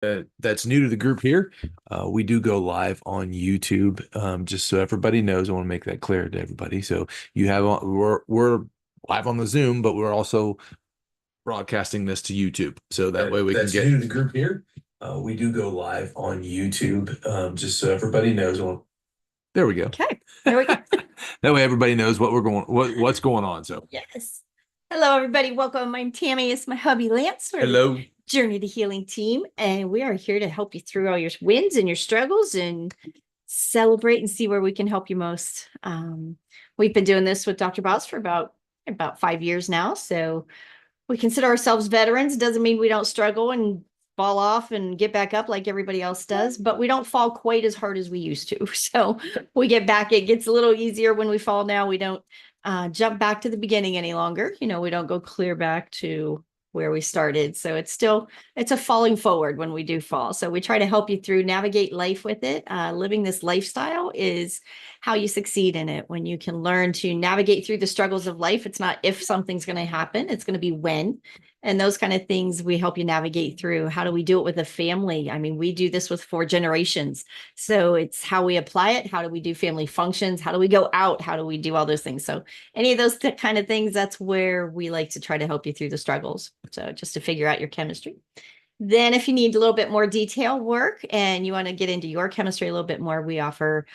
That's new to the group here. We do go live on YouTube, just so everybody knows. I want to make that clear to everybody. So we're live on the Zoom, but we're also broadcasting this to YouTube. So that way we can That's get new to the group here. we do go live on YouTube, just so everybody knows. There we go. Okay, there we go. That way everybody knows what's going on. So Yes. Hello, everybody. Welcome. I'm Tammy. It's my hubby, Lance. We're hello. the Journey to Healing team, and we are here to help you through all your wins and your struggles and celebrate and see where we can help you most. We've been doing this with drboz for about 5 years now, so we consider ourselves veterans. Doesn't mean we don't struggle and fall off and get back up like everybody else does, but we don't fall quite as hard as we used to. So we get back. It gets a little easier when we fall now. We don't jump back to the beginning any longer. We don't go clear back to where we started. So it's a falling forward when we do fall. So we try to help you through navigate life with it. Living this lifestyle is how you succeed in it. When you can learn to navigate through the struggles of life, it's not if something's going to happen, it's going to be when. And those kind of things we help you navigate through. How do we do it with a family? I mean, we do this with 4 generations. So it's how we apply it. How do we do family functions? How do we go out? How do we do all those things? So any of those kind of things, that's where we like to try to help you through the struggles. So just to figure out your chemistry. Then if you need a little bit more detail work and you want to get into your chemistry a little bit more, we offer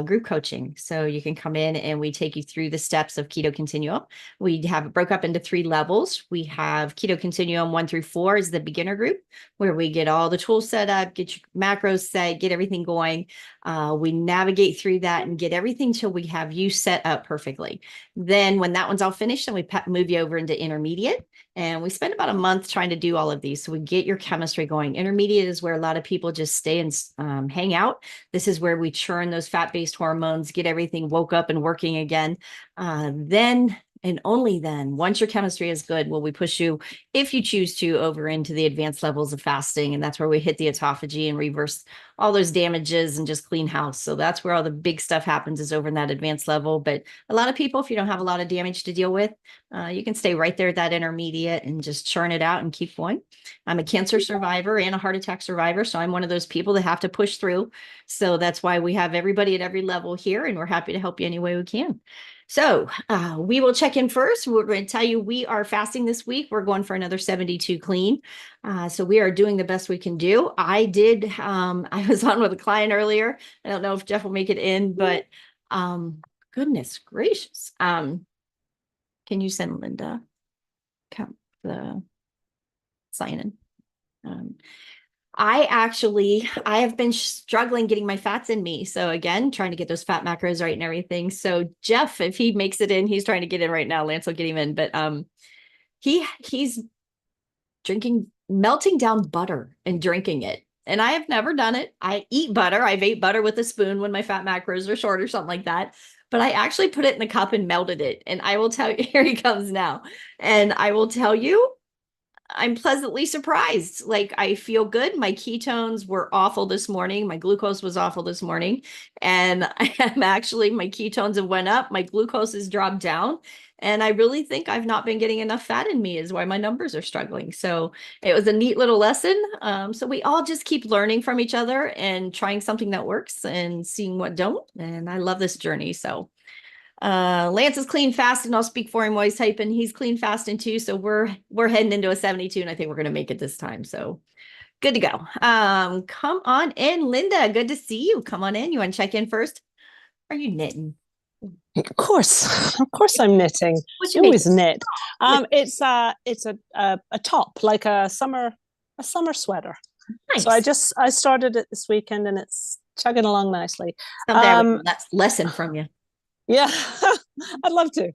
group coaching. So you can come in and we take you through the steps of Keto Continuum. We have it broke up into 3 levels. We have Keto Continuum 1 through 4 is the beginner group, where we get all the tools set up, get your macros set, get everything going. We navigate through that and get everything till we have you set up perfectly. Then when that one's all finished, then we move you over into intermediate. And we spend about a month trying to do all of these. So we get your chemistry going. Intermediate is where a lot of people just stay and hang out. This is where we churn those fat-based hormones, get everything woke up and working again. Then and only then, once your chemistry is good, will we push you, if you choose to, over into the advanced levels of fasting. And that's where we hit the autophagy and reverse all those damages and just clean house. So that's where all the big stuff happens, is over in that advanced level. But a lot of people, if you don't have a lot of damage to deal with, you can stay right there at that intermediate and just churn it out and keep going. I'm a cancer survivor and a heart attack survivor, so I'm one of those people that have to push through. So that's why we have everybody at every level here, and we're happy to help you any way we can. So we will check in first. We're going to tell you we are fasting this week. We're going for another 72 clean. So we are doing the best we can do. I was on with a client earlier. I don't know if Jeff will make it in, but goodness gracious. Can you send Linda the sign in? I have been struggling getting my fats in me. So again, trying to get those fat macros right and everything. So Jeff, if he makes it in, he's trying to get in right now. Lance will get him in, but he's melting down butter and drinking it. And I have never done it. I eat butter. I've ate butter with a spoon when my fat macros are short or something like that. But I actually put it in the cup and melted it. And I will tell you, here he comes now. And I will tell you, I'm pleasantly surprised. Like, I feel good. My ketones were awful this morning. My glucose was awful this morning. And my ketones have went up. My glucose has dropped down. And I really think I've not been getting enough fat in me is why my numbers are struggling. So it was a neat little lesson. So we all just keep learning from each other and trying something that works and seeing what don't. And I love this journey. So Lance is clean fasting. I'll speak for him while he's typing. He's clean fasting too. So we're heading into a 72, and I think we're going to make it this time. So good to go. Come on in, Linda. Good to see you. Come on in. You want to check in first? Are you knitting? Of course, I'm knitting. What's I your always knitting? knit. It's a top, like a summer sweater. Nice. So I started it this weekend, and it's chugging along nicely. That's lesson from you. Yeah, I'd love to.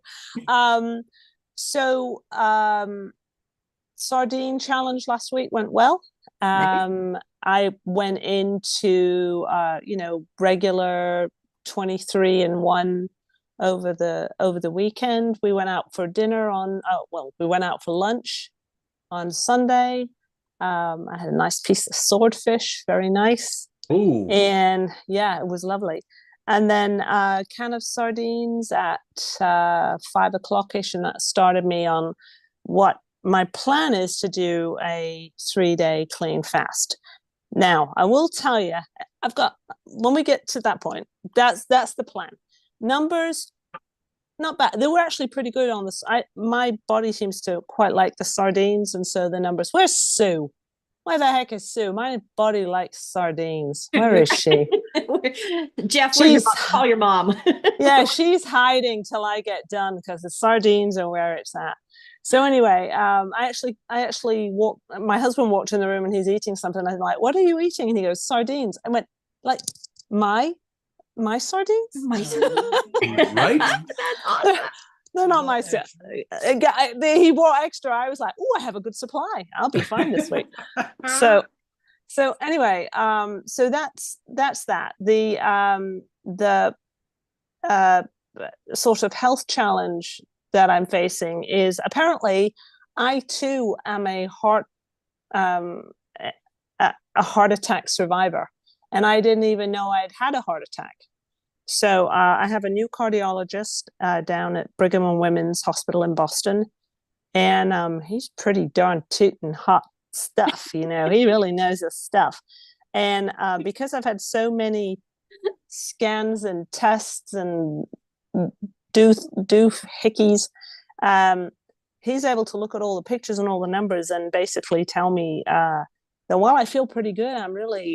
So sardine challenge last week went well. Nice. I went into regular 23 and 1 over the weekend. We went out for dinner we went out for lunch on Sunday. I had a nice piece of swordfish, very nice. Ooh. And yeah, it was lovely. And then a can of sardines at 5 o'clock-ish, and that started me on what my plan is to do a 3-day clean fast. Now, I will tell you, when we get to that point, that's the plan. Numbers, not bad. They were actually pretty good on this. My body seems to quite like the sardines, and so the numbers. Where's Sue? Where the heck is Sue? My body likes sardines. Where is she? Jeff, call your mom. Yeah, she's hiding till I get done because the sardines are where it's at. So anyway, I actually walked. My husband walked in the room and he's eating something. I'm like, "What are you eating?" And he goes, "Sardines." I went, "Like my sardines?" Right? That's awesome. They're not my he bought extra. I was like, "Oh, I have a good supply. I'll be fine this week." So anyway, so that's that. The sort of health challenge that I'm facing is apparently I too am a heart attack survivor, and I didn't even know I'd had a heart attack. So I have a new cardiologist down at Brigham and Women's Hospital in Boston, and he's pretty darn tootin' hot stuff. He really knows his stuff. And because I've had so many scans and tests and doohickeys, he's able to look at all the pictures and all the numbers and basically tell me that while I feel pretty good,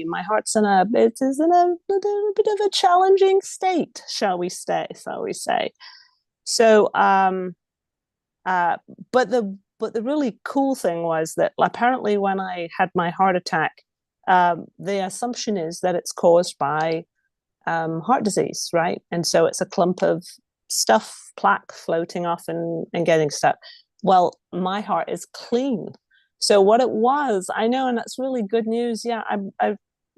my heart's in a bit of a challenging state, shall we say. So but the really cool thing was that apparently when I had my heart attack, the assumption is that it's caused by heart disease, right? And so it's a clump of stuff, plaque floating off and getting stuck. Well, my heart is clean. So what it was, I know, and that's really good news. Yeah,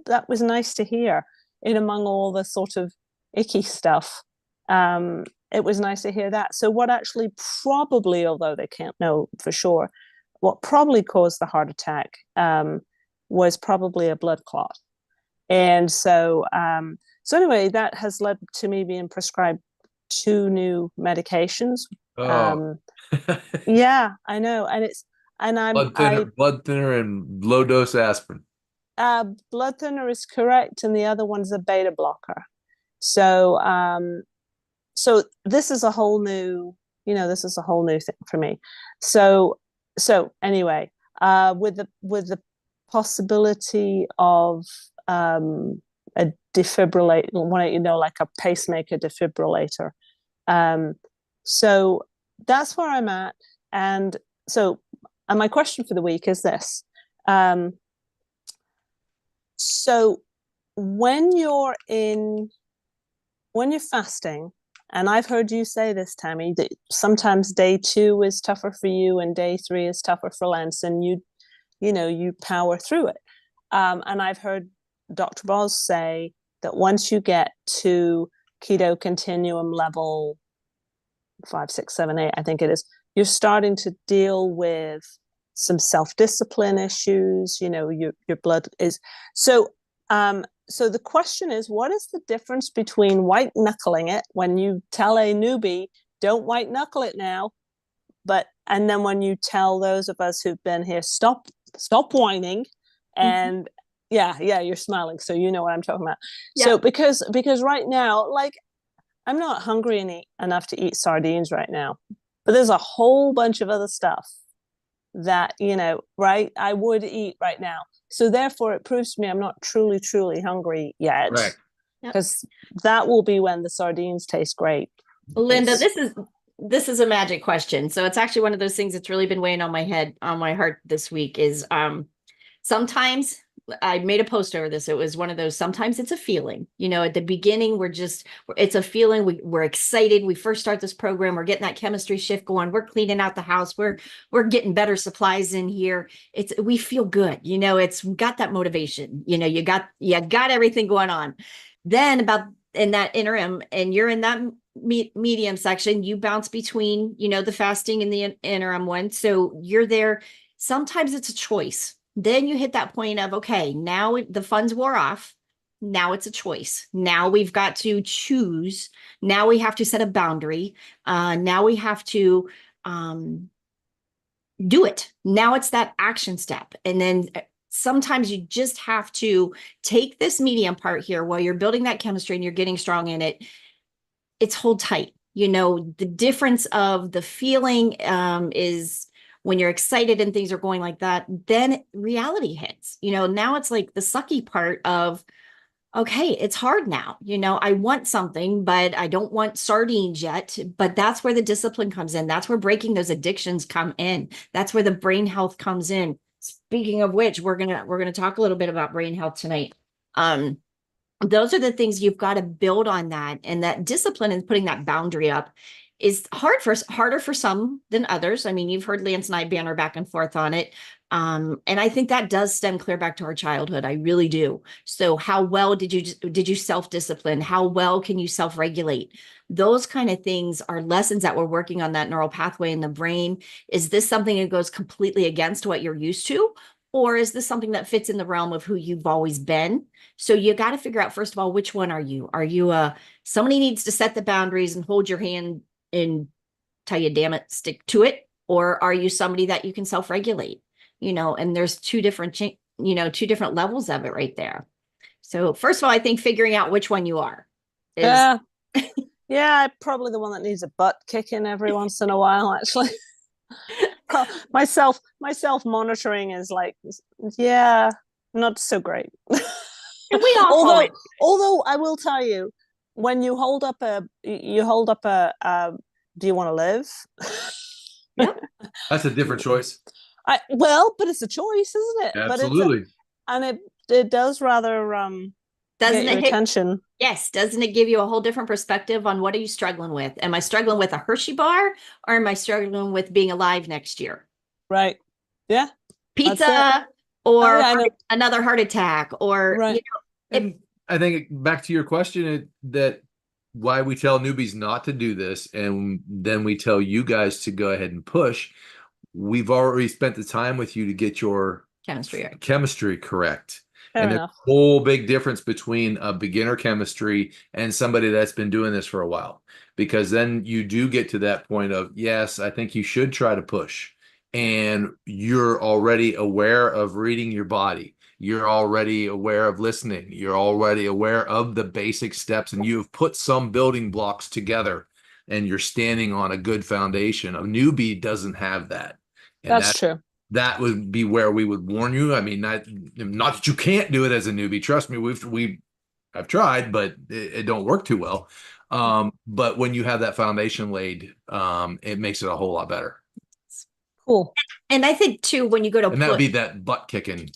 that was nice to hear. In among all the sort of icky stuff, it was nice to hear that. So what actually probably, although they can't know for sure, what probably caused the heart attack was probably a blood clot. And so anyway, that has led to me being prescribed 2 new medications. Oh. Yeah, I know. And blood thinner and low dose aspirin. Blood thinner is correct, and the other one's a beta blocker. So this is a whole new thing for me. So anyway, with the possibility of a defibrillator, like a pacemaker defibrillator. So that's where I'm at. And my question for the week is this. So when you're fasting, and I've heard you say this, Tammy, that sometimes day 2 is tougher for you and day 3 is tougher for Lance, and you power through it. And I've heard Dr. Boz say that once you get to keto continuum level 5, 6, 7, 8, I think it is, you're starting to deal with some self-discipline issues. Your blood is so the question is, what is the difference between white knuckling it when you tell a newbie, don't white knuckle it now, and then when you tell those of us who've been here, stop whining, and you're smiling, so you know what I'm talking about. Yeah. So because right now, like, I'm not hungry enough to eat sardines right now, but there's a whole bunch of other stuff that, right, I would eat right now. So therefore it proves to me I'm not truly, truly hungry yet. Right. Because that will be when the sardines taste great. Linda, this is a magic question. So it's actually one of those things that's really been weighing on my heart this week is sometimes I made a post over this. It was one of those, sometimes it's a feeling, at the beginning, it's a feeling. We're excited. We first start this program. We're getting that chemistry shift going. We're cleaning out the house. We're getting better supplies in here. We feel good. We got that motivation, you got everything going on. Then about in that interim, and you're in that medium section, you bounce between, the fasting and the interim one. So you're there. Sometimes it's a choice. Then you hit that point of, okay, now the funds wore off. Now it's a choice. Now we've got to choose. Now we have to set a boundary. Now we have to do it. Now it's that action step. And then sometimes you just have to take this medium part here while you're building that chemistry and you're getting strong in it. It's hold tight. You know, the difference of the feeling is when you're excited and things are going like that, then reality hits. You know, now it's like the sucky part of, okay, it's hard now. You know, I want something, but I don't want sardines yet. But that's where the discipline comes in. That's where breaking those addictions come in. That's where the brain health comes in. Speaking of which, we're gonna talk a little bit about brain health tonight. Those are the things you've got to build on that, and that discipline and putting that boundary up is harder for some than others. I mean, you've heard Lance and I banter back and forth on it. And I think that does stem clear back to our childhood. I really do. So how well did you self-discipline? How well can you self-regulate? Those kind of things are lessons that we're working on that neural pathway in the brain. Is this something that goes completely against what you're used to? Or is this something that fits in the realm of who you've always been? So you got to figure out, first of all, which one are you? Are you somebody needs to set the boundaries and hold your hand and tell you, damn it, stick to it? Or are you somebody that you can self-regulate? You know, and there's two different levels of it right there. So first of all, I think figuring out which one you are is Yeah. Yeah, I'm probably the one that needs a butt kicking every once in a while, actually. myself monitoring is like, yeah, not so great. and we all although I will tell you, when you hold up a do you want to live? Yep. That's a different choice. But it's a choice, isn't it? Absolutely. And it does rather doesn't get your attention. Yes. Doesn't it give you a whole different perspective on what are you struggling with? Am I struggling with a Hershey bar, or am I struggling with being alive next year? Right. Yeah. Pizza or another heart attack, or, right. And I think back to your question, that why we tell newbies not to do this, and then we tell you guys to go ahead and push. We've already spent the time with you to get your chemistry correct. Fair and enough. there's a whole big difference between a beginner chemistry and somebody that's been doing this for a while, because then you do get to that point of, yes, I think you should try to push, and you're already aware of reading your body. You're already aware of listening. You're already aware of the basic steps, and you've put some building blocks together, and you're standing on a good foundation. A newbie doesn't have that. And that's true. That would be where we would warn you. I mean, not that you can't do it as a newbie. Trust me, I've tried, but it don't work too well. But when you have that foundation laid, it makes it a whole lot better. Cool. And I think too, when you go to that would be that butt kicking.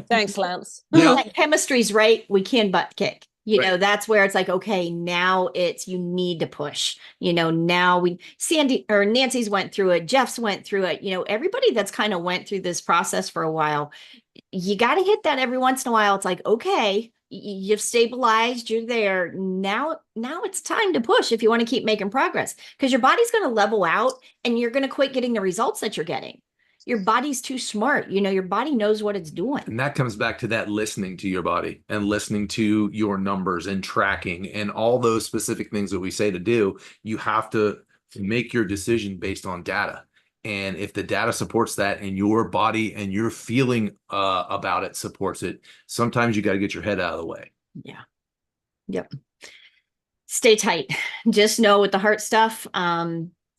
Thanks, Lance. Yeah. Like chemistry's right. We can butt kick. You know, that's where it's like, okay, now you need to push. You know, now Nancy's went through it. Jeff's went through it. You know, everybody that's kind of went through this process for a while, you got to hit that every once in a while. It's like, okay, you've stabilized, you're there. Now it's time to push if you want to keep making progress, because your body's going to level out and you're going to quit getting the results that you're getting. Your body's too smart. You know, your body knows what it's doing. And that comes back to that listening to your body and listening to your numbers and tracking and all those specific things that we say to do. You have to make your decision based on data. And if the data supports that and your body and your feeling about it supports it, sometimes you got to get your head out of the way. Yeah. Yep. Stay tight. Just know with the heart stuff,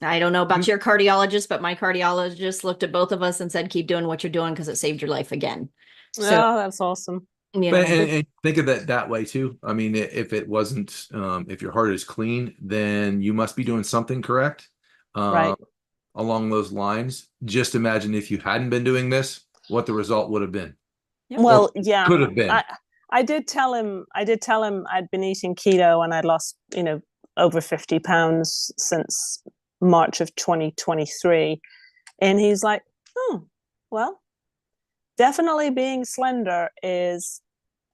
I don't know about your cardiologist, but my cardiologist looked at both of us and said, keep doing what you're doing because it saved your life again. So that's awesome. You know, and think of it that way too. I mean, if it wasn't, if your heart is clean, then you must be doing something correct. Right. Along those lines. Just imagine if you hadn't been doing this, what the result would have been. Well, yeah. Could have been. I did tell him I'd been eating keto and I'd lost, over 50 pounds since March of 2023. And he's like, well, definitely being slender is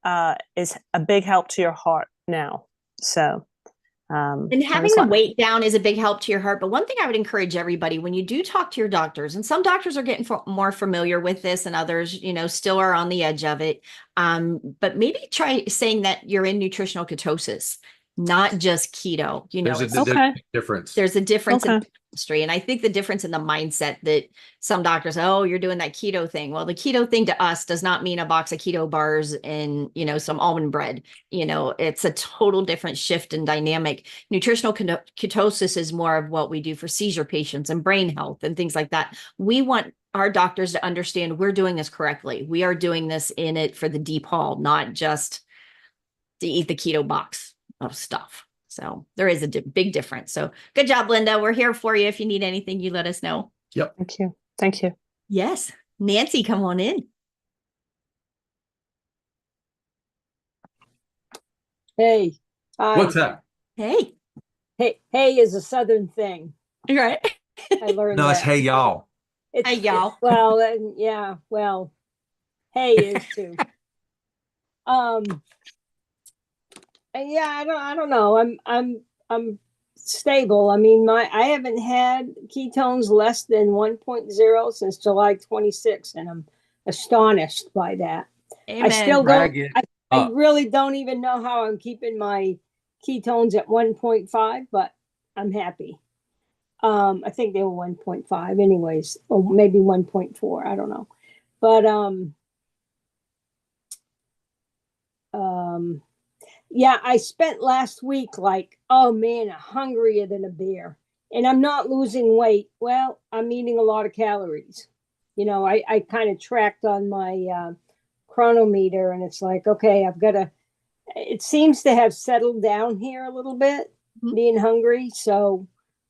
a big help to your heart now. So and having the weight down is a big help to your heart. But one thing I would encourage everybody, when you do talk to your doctors, and some doctors are getting more familiar with this and others, still are on the edge of it. But maybe try saying that you're in nutritional ketosis, not just keto. There's a difference. There's a difference. Okay. chemistry. And I think the difference in the mindset that some doctors, oh, you're doing that keto thing. Well, the keto thing to us does not mean a box of keto bars and, some almond bread. It's a total different shift in dynamic. Nutritional ketosis is more of what we do for seizure patients and brain health and things like that. We want our doctors to understand we're doing this correctly. We are doing this in it for the deep haul, not just to eat the keto box of stuff. So there is a big difference. So good job, Linda. We're here for you. If you need anything, you let us know. Yep. Thank you. Thank you. Yes. Nancy, come on in. Hey. Hi. What's that? Hey. Hey is a Southern thing. Right. I learned No, that. it's hey y'all. Hey, y'all. Well, yeah, well, hey is too. Yeah, I don't know. I'm stable. I mean, I haven't had ketones less than 1.0 since July 26th, and I'm astonished by that. Amen. I still Brag don't. it I up. really don't even know how I'm keeping my ketones at 1.5, but I'm happy. I think they were 1.5 anyways, or maybe 1.4. I don't know. But yeah, I spent last week like, oh man, hungrier than a bear. And I'm not losing weight. Well, I'm eating a lot of calories. I kind of tracked on my chronometer, and it's like, okay, it seems to have settled down here a little bit, being hungry. So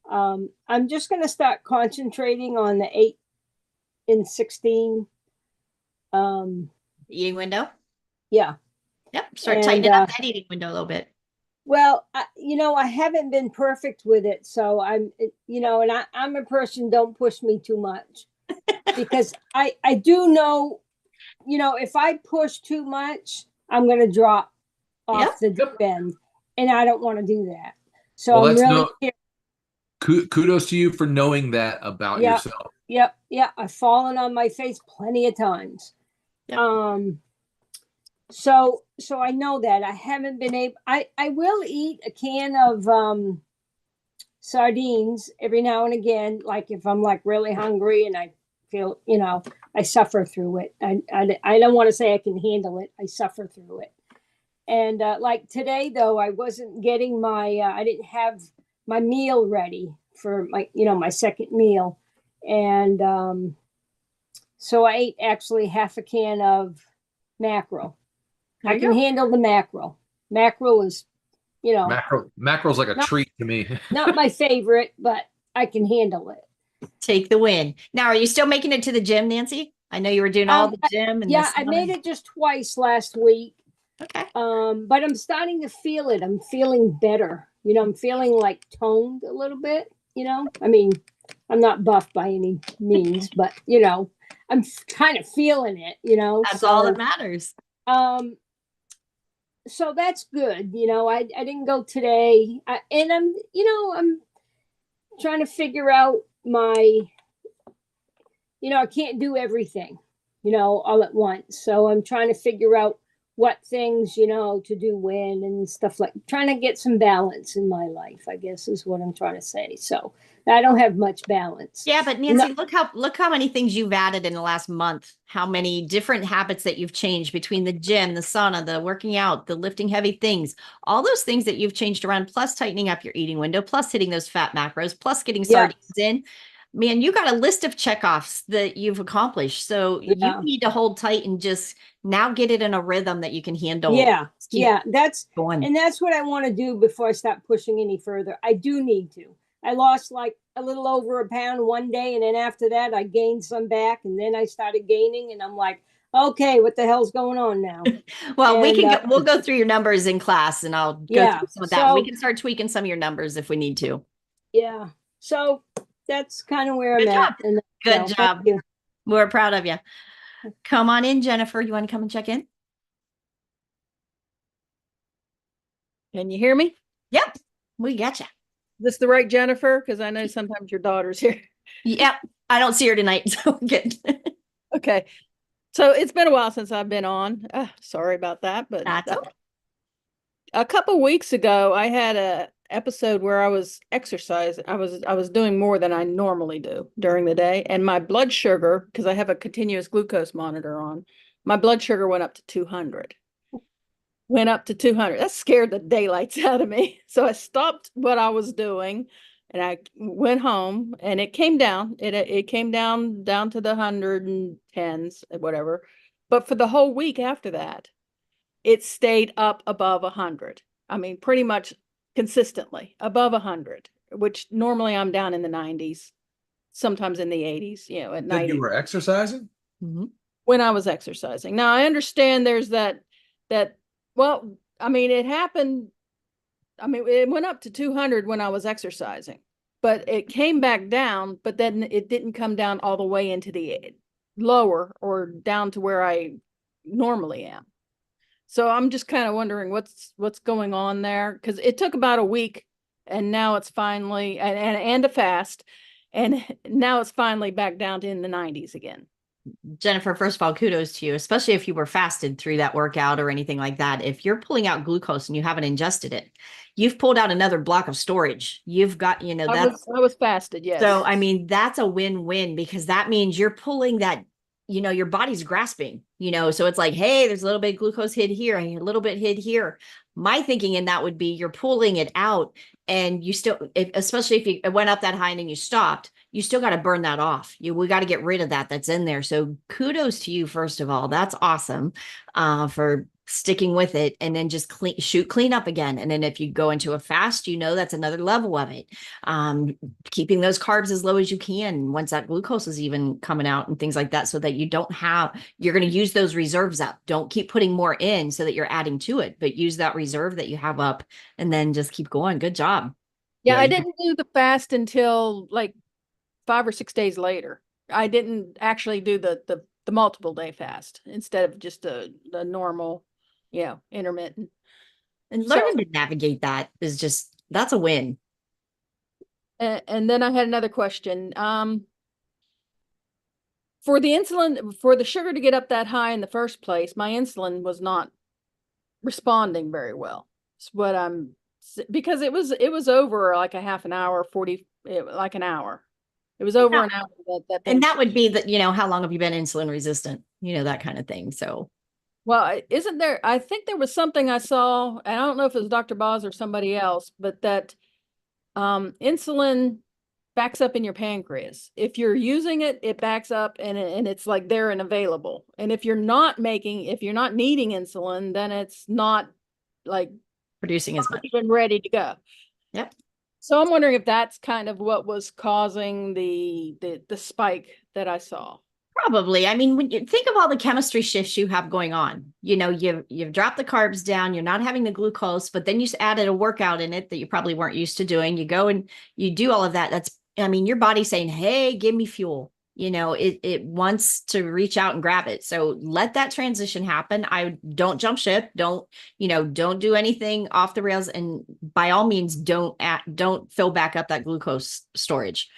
I'm just going to start concentrating on the 8 and 16. Eating window. Yeah. Yep. Start tightening up that eating window a little bit. Well, I haven't been perfect with it. So and I'm a person, don't push me too much because I do know, if I push too much, I'm going to drop off the deep end, and I don't want to do that. So I'm really kudos to you for knowing that about yourself. Yep. I've fallen on my face plenty of times. Yep. So I know that I haven't been able, I will eat a can of sardines every now and again, like if I'm like really hungry and I feel, I suffer through it. I don't want to say I can handle it. I suffer through it. And like today though, I wasn't getting I didn't have my meal ready for my second meal. And so I ate actually half a can of mackerel. I can handle the mackerel. Mackerel is, Mackerel's like a treat to me. Not my favorite, but I can handle it. Take the win. Now, are you still making it to the gym, Nancy? I know you were doing all the gym. And I made it just twice last week. Okay. But I'm starting to feel it. I'm feeling better. I'm feeling like toned a little bit. I mean, I'm not buff by any means, but I'm kind of feeling it. That's all that matters. So that's good. I didn't go today, and I'm trying to figure out I can't do everything, all at once. So I'm trying to figure out what things, to do when and stuff, like trying to get some balance in my life, I guess is what I'm trying to say. So I don't have much balance. Yeah, but Nancy, look how many things you've added in the last month, how many different habits that you've changed between the gym, the sauna, the working out, the lifting heavy things, all those things that you've changed around, plus tightening up your eating window, plus hitting those fat macros, plus getting sardines in. Man, you got a list of checkoffs that you've accomplished. So you need to hold tight and just now get it in a rhythm that you can handle. That's going. And that's what I want to do before I stop pushing any further. I do need to. I lost like a little over a pound one day, and then after that I gained some back, and then I started gaining, and I'm like, okay, what the hell's going on now? Well, we'll go through your numbers in class, and I'll go through some of that. So, we can start tweaking some of your numbers if we need to. Yeah. So that's kind of where I'm at. And Good job. We're proud of you. Come on in, Jennifer. You want to come and check in? Can you hear me? Yep. We got you. This the right Jennifer? Because I know sometimes your daughter's here. Yep. I don't see her tonight. So good. Okay. So it's been a while since I've been on. Sorry about that. But that's okay. A couple weeks ago, I had episode where I was exercising. I was doing more than I normally do during the day, and my blood sugar, because I have a continuous glucose monitor on, my blood sugar went up to 200. Went up to 200. That scared the daylights out of me. So I stopped what I was doing and I went home, and it came down. It came down to the 110s, whatever. But for the whole week after that, it stayed up above 100. I mean, pretty much consistently above 100, which normally I'm down in the 90s, sometimes in the 80s, at That you 90 were exercising? when I was exercising. Now I understand there's that, well, I mean, it happened. I mean, it went up to 200 when I was exercising, but it came back down, but then it didn't come down all the way into the lower or down to where I normally am. So I'm just kind of wondering what's going on there, because it took about a week, and now it's finally and a fast, and now it's finally back down to in the 90s again. Jennifer, first of all, kudos to you, especially if you were fasted through that workout or anything like that. If you're pulling out glucose and you haven't ingested it, you've pulled out another block of storage. You've got, that's I was fasted, yes. So, I mean, that's a win-win, because that means you're pulling that, your body's grasping, so it's like, hey, there's a little bit of glucose hid here and a little bit hid here. My thinking in that would be you're pulling it out, and you still, especially if you went up that high and then you stopped, you still got to burn that off. We got to get rid of that's in there. So kudos to you, first of all. That's awesome for sticking with it, and then just clean up again. And then if you go into a fast, that's another level of it. Keeping those carbs as low as you can once that glucose is even coming out and things like that, so that you're going to use those reserves up. Don't keep putting more in so that you're adding to it, but use that reserve that you have up and then just keep going. Good job. Yeah, I didn't do the fast until like 5 or 6 days later. I didn't actually do the multiple day fast instead of just the normal, intermittent. And learning to navigate that is that's a win. And then I had another question. For the insulin, for the sugar to get up that high in the first place, my insulin was not responding very well. It's what because it was over like a half an hour, like an hour. It was over an hour. And that would be that, how long have you been insulin resistant? That kind of thing. So, well, isn't there, I think there was something I saw, and I don't know if it was drboz or somebody else, but that insulin backs up in your pancreas. If you're using it, it backs up, and it's like there and available. And if you're not needing insulin, then it's not like producing as much. Even ready to go. Yep. So I'm wondering if that's kind of what was causing the spike that I saw. Probably. I mean, when you think of all the chemistry shifts you have going on, you've dropped the carbs down, you're not having the glucose, but then you added a workout in it that you probably weren't used to doing. You go and you do all of that. Your body's saying, hey, give me fuel. It wants to reach out and grab it. So let that transition happen. I don't jump ship. Don't do anything off the rails. And by all means, don't fill back up that glucose storage.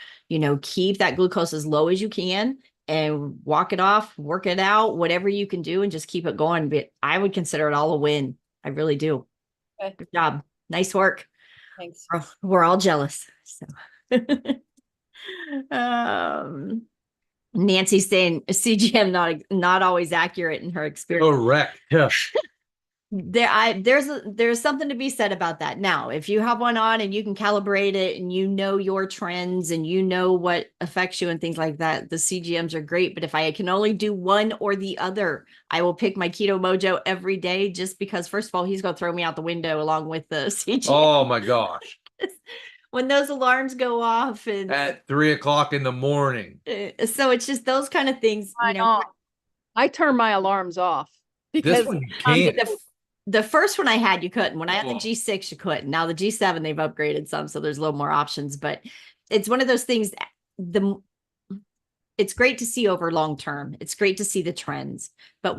Keep that glucose as low as you can and walk it off, work it out, whatever you can do, and just keep it going. But I would consider it all a win. I really do. Okay. Good job. Nice work. Thanks. We're all jealous. So Nancy's saying CGM not always accurate in her experience. Correct. Yeah. There's something to be said about that. Now, if you have one on and you can calibrate it and your trends and what affects you and things like that, the CGMs are great. But if I can only do one or the other, I will pick my Keto Mojo every day, just because, first of all, he's going to throw me out the window along with the CGM. Oh my gosh. When those alarms go off and at 3 o'clock in the morning. So it's just those kind of things. I turn my alarms off because this one you can't. The first one I had, you couldn't. When I had the G6, you couldn't. Now the G7, they've upgraded some, so there's a little more options. But it's one of those things. It's great to see over long term. It's great to see the trends. But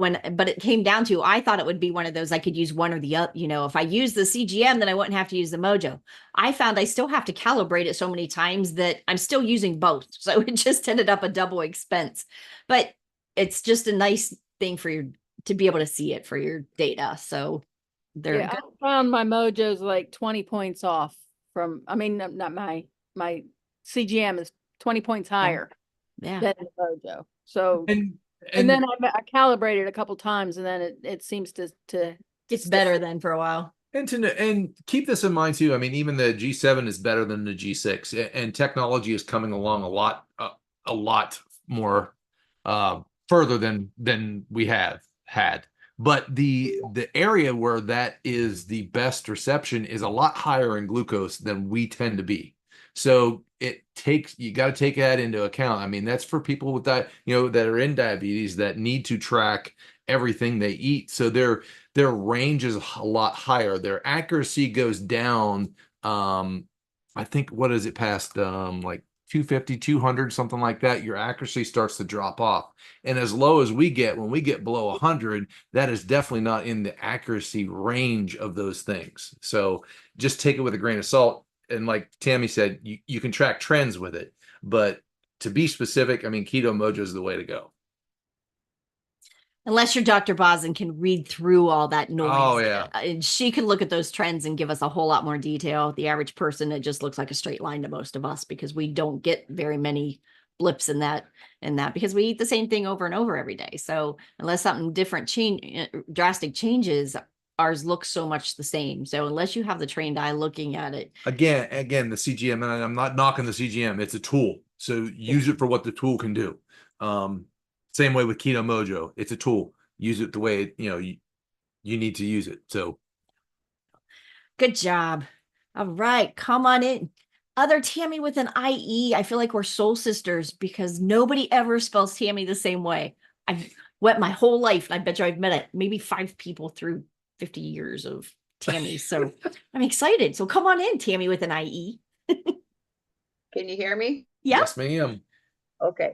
it came down to, I thought it would be one of those I could use one or the other. If I use the CGM, then I wouldn't have to use the Mojo. I found I still have to calibrate it so many times that I'm still using both. So it just ended up a double expense. But it's just a nice thing to be able to see it for your data. So I found my Mojo's like 20 points off from, I mean, not my CGM is 20 points higher Yeah. than the Mojo. So, And and then I calibrated a couple times, and then it seems to It's better than for a while. and keep this in mind too. I mean, even the G7 is better than the G6, and technology is coming along a lot more further than we have had. But the area where that is the best reception is a lot higher in glucose than we tend to be. So you got to take that into account. I mean, that's for people with that, that are in diabetes that need to track everything they eat. So their range is a lot higher. Their accuracy goes down. I think, what is it, past like 250, 200, something like that, your accuracy starts to drop off. And as low as when we get below 100, that is definitely not in the accuracy range of those things. So just take it with a grain of salt. And like Tammy said, you can track trends with it. But to be specific, I mean, Keto Mojo is the way to go. Unless you're Dr. Boz and can read through all that noise. Oh, yeah. And she can look at those trends and give us a whole lot more detail. The average person, it just looks like a straight line to most of us because we don't get very many blips in that because we eat the same thing over and over every day. So unless something different drastic changes, ours looks so much the same. So unless you have the trained eye looking at it. Again, the CGM, and I'm not knocking the CGM, it's a tool. So use it for what the tool can do. Same way with Keto Mojo, it's a tool. Use it the way you need to use it. So good job. All right, come on in. Other Tammy with an IE. I feel like we're soul sisters because nobody ever spells Tammy the same way. I've went my whole life, and I bet you I've met maybe 5 people through 50 years of Tammy. So I'm excited. So come on in, Tammy with an IE. Can you hear me? Yeah. Yes, ma'am. Okay.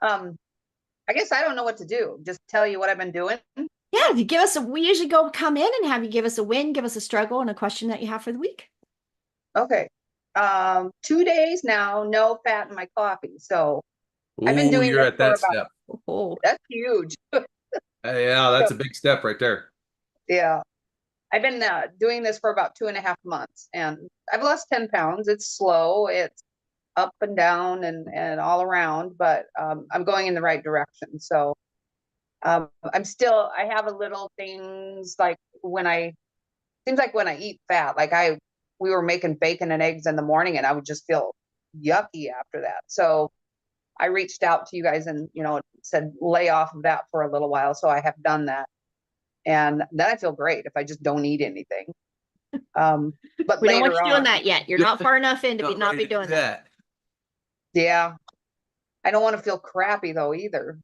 I guess I don't know what to do. Just tell you what I've been doing. Yeah, we usually come in and have you give us a win, give us a struggle, and a question that you have for the week. Okay. 2 days now, no fat in my coffee. So I've been doing you're this at that for step. that's huge. Yeah, that's a big step right there. Yeah. I've been doing this for about 2.5 months, and I've lost 10 pounds. It's slow. It's up and down and all around, but I'm going in the right direction. So I have a little things like seems like when I eat fat, like we were making bacon and eggs in the morning and I would just feel yucky after that. So I reached out to you guys and, said, lay off of that for a little while. So I have done that. And then I feel great if I just don't eat anything. But we don't later want you doing that yet. You're not far enough in to not be doing that. Yeah. I don't want to feel crappy though either.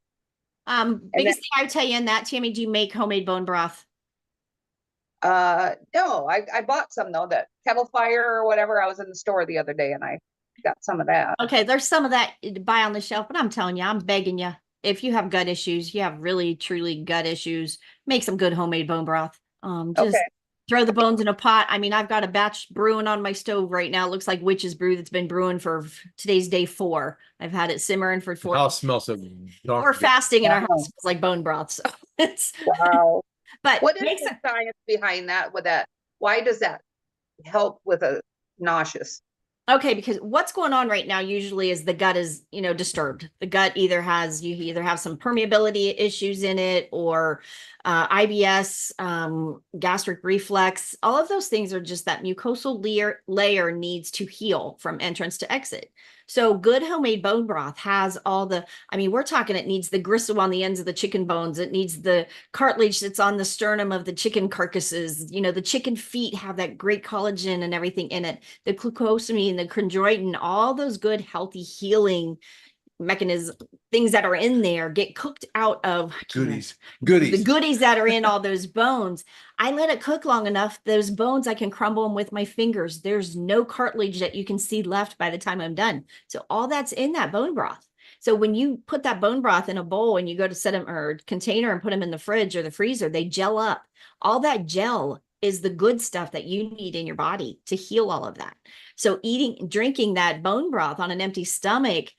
Biggest thing I would tell you in that, Tammy, do you make homemade bone broth? No, I bought some though, that kettle fire or whatever. I was in the store the other day and I got some of that. Okay, there's some of that to buy on the shelf, but I'm telling you, I'm begging you, if you have gut issues, you have really truly gut issues, make some good homemade bone broth. Just throw the bones in a pot. I mean, I've got a batch brewing on my stove right now. It looks like witch's brew that's been brewing for today's day 4. I've had it simmering for 4. I'll smell so dark. We're fasting in our house. It smells like bone broth. So it's wow. But what is the science behind that? Why does that help with a nauseous? Okay, because what's going on right now usually is the gut is, disturbed. The gut you either have some permeability issues in it or IBS, gastric reflux. All of those things are just that mucosal layer needs to heal from entrance to exit. So good homemade bone broth has we're talking, it needs the gristle on the ends of the chicken bones. It needs the cartilage that's on the sternum of the chicken carcasses. The chicken feet have that great collagen and everything in it. The glucosamine, the chondroitin, all those good, healthy healing mechanisms, things that are in there get cooked out of goodies, the goodies that are in all those bones. I let it cook long enough. Those bones, I can crumble them with my fingers. There's no cartilage that you can see left by the time I'm done. So all that's in that bone broth. So when you put that bone broth in a bowl and you go to set them or container and put them in the fridge or the freezer, they gel up. All that gel is the good stuff that you need in your body to heal all of that. So drinking that bone broth on an empty stomach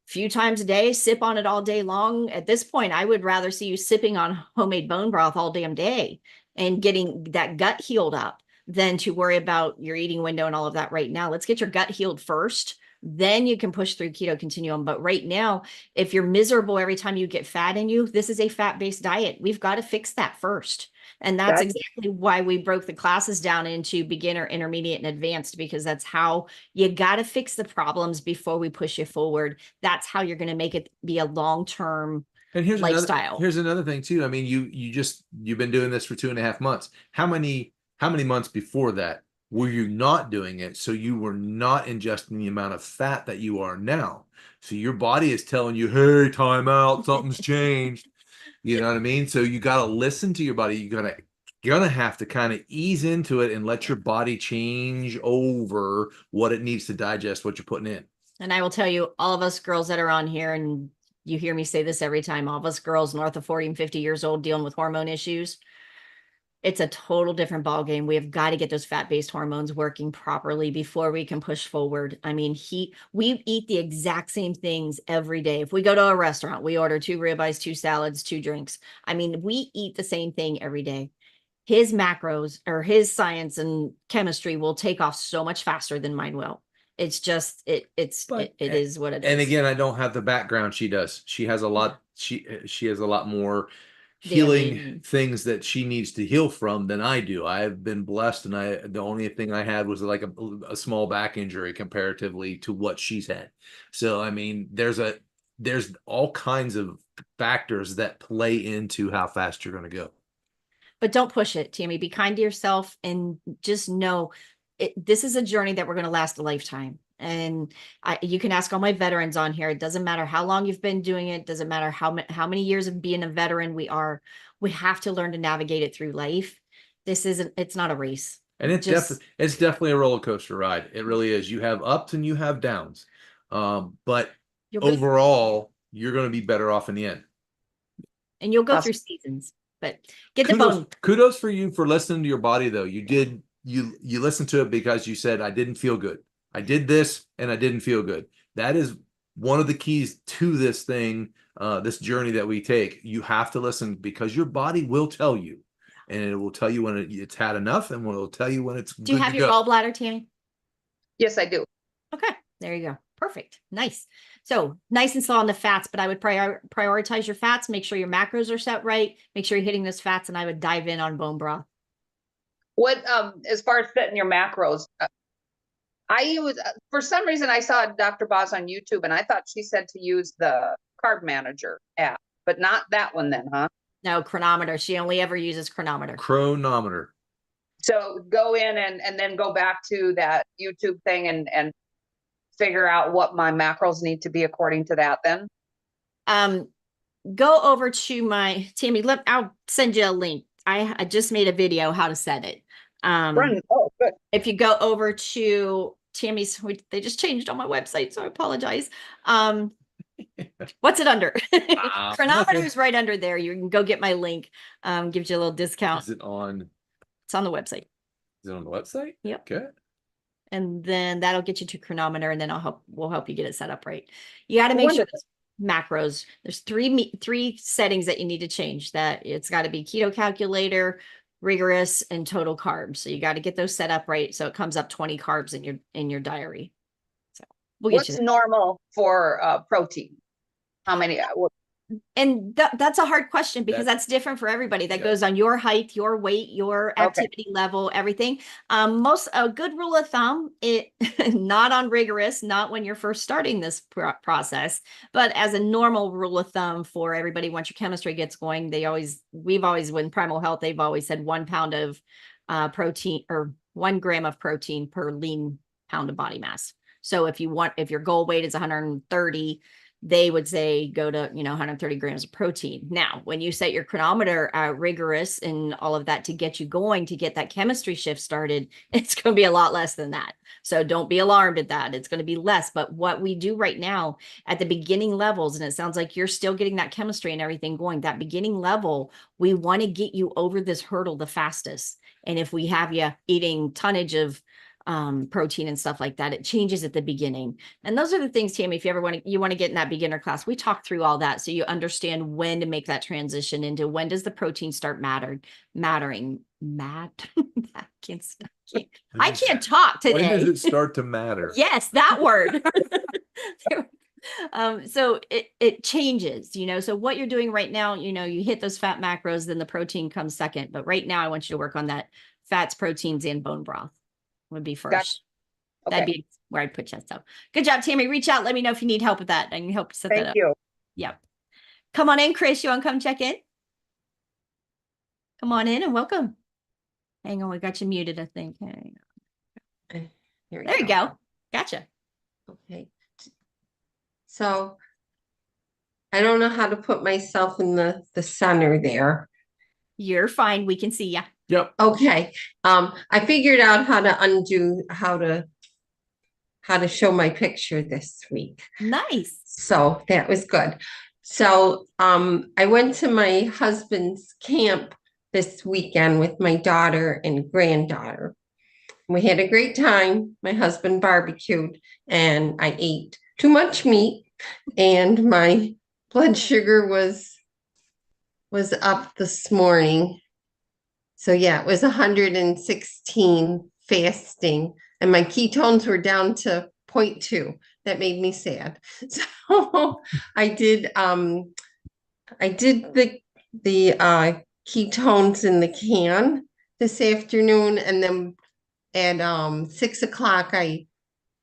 few times a day, sip on it all day long. At this point, I would rather see you sipping on homemade bone broth all damn day and getting that gut healed up than to worry about your eating window and all of that right now. Let's get your gut healed first. Then you can push through keto continuum. But right now, if you're miserable every time you get fat in you, this is a fat-based diet. We've got to fix that first. And that's exactly why we broke the classes down into beginner, intermediate, and advanced, because that's how you got to fix the problems before we push you forward. That's how you're going to make it be a long-term And lifestyle. Here's another thing too. I mean, you've been doing this for 2.5 months. How many months before that were you not doing it? So you were not ingesting the amount of fat that you are now. So your body is telling you, hey, time out, something's changed. You know what I mean? So you got to listen to your body. You're gonna have to kind of ease into it and let your body change over what it needs to digest what you're putting in. And I will tell you, all of us girls that are on here, and you hear me say this every time, all of us girls north of 40 and 50 years old dealing with hormone issues, it's a total different ballgame. We have got to get those fat-based hormones working properly before we can push forward. I mean, we eat the exact same things every day. If we go to a restaurant, we order 2 ribeyes, 2 salads, 2 drinks. I mean, we eat the same thing every day. His macros or his science and chemistry will take off so much faster than mine will. It's just, it is what it is. And again, I don't have the background she does. She has a lot, she has a lot more healing things that she needs to heal from than I do. I've been blessed, and the only thing I had was like a small back injury comparatively to what she's had. So I mean, there's all kinds of factors that play into how fast you're going to go. But don't push it, Tammy. Be kind to yourself and just know this is a journey that we're going to last a lifetime. And you can ask all my veterans on here. It doesn't matter how long you've been doing it. Doesn't matter how many years of being a veteran we have to learn to navigate it through life. It's not a race. And it's definitely a roller coaster ride. It really is. You have ups and you have downs. But overall, you're going to be better off in the end. And you'll go through seasons, but get the bone. Kudos for you for listening to your body, though. You listened to it because you said, I didn't feel good. I did this and I didn't feel good. That is one of the keys to this thing, this journey that we take. You have to listen because your body will tell you, and it will tell you when it's had enough, and it will tell you when it's good to go. Do you have your gallbladder, Tammy? Yes, I do. Okay, there you go. Perfect. Nice. So nice and slow on the fats, but I would prioritize your fats. Make sure your macros are set right. Make sure you're hitting those fats, and I would dive in on bone broth. What, as far as setting your macros, I use, for some reason, I saw Dr. Boz on YouTube, and I thought she said to use the Carb Manager app, but not that one then, huh? No, Chronometer. She only ever uses Chronometer. Chronometer. So go in and then go back to that YouTube thing and figure out what my macros need to be according to that then? Go over to my, Tammy, I'll send you a link. I just made a video how to set it. Oh, good. If you go over to Tammy's, they just changed on my website, so I apologize. What's it under? Chronometer is right under there. You can go get my link. Gives you a little discount. Is it on? It's on the website. Is it on the website? Yep. Okay. And then that'll get you to Chronometer, and then we'll help you get it set up right. You got to make sure those macros. There's three settings that you need to change. That it's got to be keto calculator, rigorous, and total carbs. So you got to get those set up right, so it comes up 20 carbs in your diary. So we'll get you there. Normal for protein? How many? And that's a hard question because that's different for everybody. That goes on your height, your weight, your activity level, everything. A good rule of thumb, not on rigorous, not when you're first starting this process, but as a normal rule of thumb for everybody, once your chemistry gets going, we've always, when Primal Health, they've always said 1 pound of protein or 1 gram of protein per lean pound of body mass. So if your goal weight is 130, they would say go to 130 grams of protein. Now, when you set your Chronometer rigorous and all of that to get you going, to get that chemistry shift started, it's going to be a lot less than that. So don't be alarmed at that. It's going to be less. But what we do right now at the beginning levels, and it sounds like you're still getting that chemistry and everything going, that beginning level, we want to get you over this hurdle the fastest. And if we have you eating tonnage of protein and stuff like that, it changes at the beginning. And those are the things, Tammy, if you ever want to get in that beginner class, we talk through all that so you understand when to make that transition into when does the protein start mattering. Can't stop. I can't talk When does today. it start to matter? Yes, that word. So it changes, so what you're doing right now, you hit those fat macros, then the protein comes second. But right now I want you to work on that fats, proteins, and bone broth would be first. Gotcha. That'd Okay. be where I'd put you. So good job, Tammy. Reach out. Let me know if you need help with that. I can help set that Thank up. you. Yep. Come on in, Chris. You want to come check in? Come on in and welcome. Hang on. We got you muted, I think. Hang on. Here we There you go. Gotcha. Okay. So I don't know how to put myself in the center there. You're fine. We can see you. Yep. Okay. I figured out how to undo how to show my picture this week. Nice. So that was good. So I went to my husband's camp this weekend with my daughter and granddaughter. We had a great time. My husband barbecued and I ate too much meat and my blood sugar was up this morning. So yeah, it was 116 fasting and my ketones were down to 0.2. That made me sad. So I did the ketones in the can this afternoon, and then at 6 o'clock I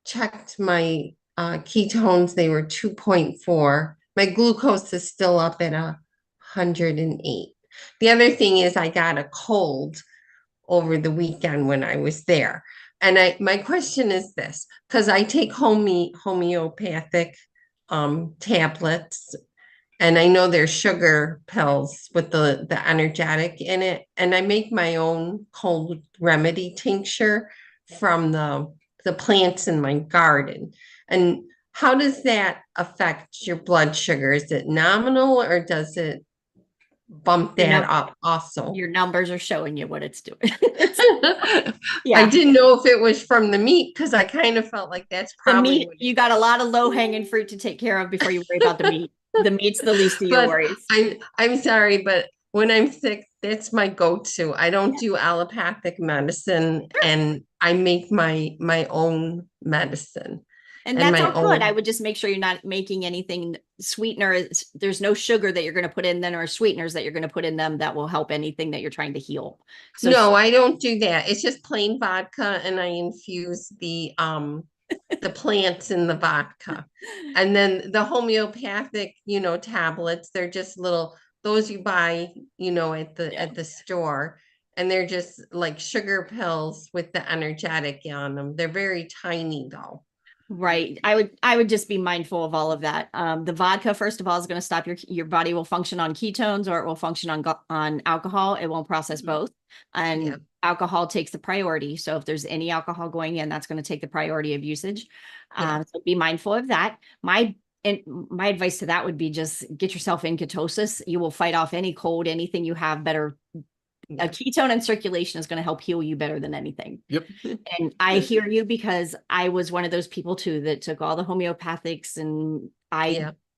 checked my ketones. They were 2.4. My glucose is still up at 108. The other thing is I got a cold over the weekend when I was there. And my question is this, because I take homeopathic tablets, and I know there's sugar pills with the energetic in it. And I make my own cold remedy tincture from the plants in my garden. And how does that affect your blood sugar? Is it nominal or does it bump that up also? Your numbers are showing you what it's doing. I didn't know if it was from the meat because I kind of felt like that's The probably meat, you got a lot of low hanging fruit to take care of before you worry about the meat. The meat's the least of your But worries. I'm sorry, but when I'm sick, that's my go-to. I don't do allopathic medicine, and I make my own medicine. And and that's my all good. own- I would just make sure you're not making anything sweetener. There's no sugar that you're going to put in them or sweeteners that you're going to put in them that will help anything that you're trying to heal. So No, I don't do that. It's just plain vodka, and I infuse the plants in the vodka. And then the homeopathic, tablets, they're just those you buy, at the store. And they're just like sugar pills with the energetic on them. They're very tiny though. right. I would just be mindful of all of that. The vodka, first of all, is going to stop your body will function on ketones or it will function on alcohol. It won't process both. And Yeah. alcohol takes the priority. So if there's any alcohol going in, that's going to take the priority of usage. Yeah. So be mindful of that. My advice to that would be just get yourself in ketosis. You will fight off any cold, anything you have better. A ketone and circulation is going to help heal you better than anything. Yep. And I hear you because I was one of those people too that took all the homeopathics, and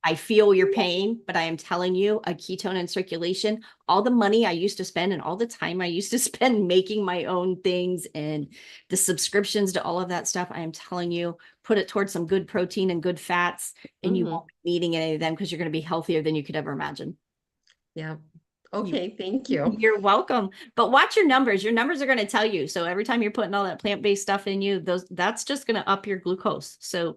I feel your pain, but I am telling you, a ketone and circulation, all the money I used to spend and all the time I used to spend making my own things and the subscriptions to all of that stuff, I am telling you, put it towards some good protein and good fats, and you won't be needing any of them because you're going to be healthier than you could ever imagine. Yeah. Okay, thank you. You're welcome. But watch your numbers. Your numbers are going to tell you. So every time you're putting all that plant-based stuff in you, that's just going to up your glucose. So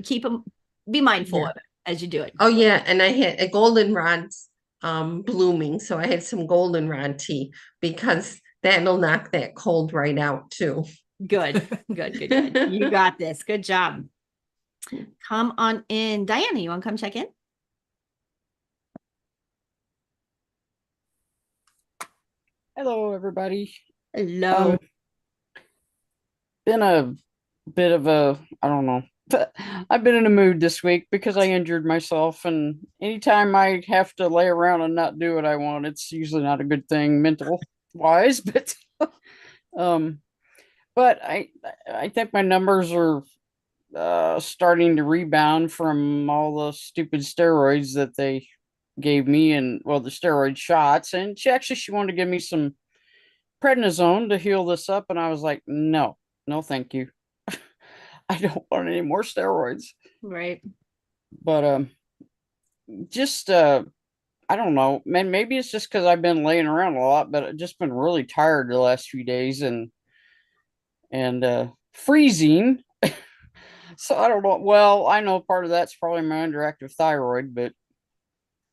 keep them, be mindful of it as you do it. Oh yeah, and I had a goldenrod's blooming, so I had some goldenrod tea because that'll knock that cold right out too. Good. You got this. Good job. Come on in. Diana, you want to come check in? Hello, everybody. Hello. Been a bit of I don't know. I've been in a mood this week because I injured myself, and anytime I have to lay around and not do what I want, it's usually not a good thing mental wise. But I think my numbers are starting to rebound from all the stupid steroids that they gave me, and the steroid shots. And she wanted to give me some prednisone to heal this up, and I was like, no, thank you. I don't want any more steroids. Right. But just I don't know, man, maybe it's just because I've been laying around a lot, but I've just been really tired the last few days and freezing. So I don't know. Well, I know part of that's probably my underactive thyroid, but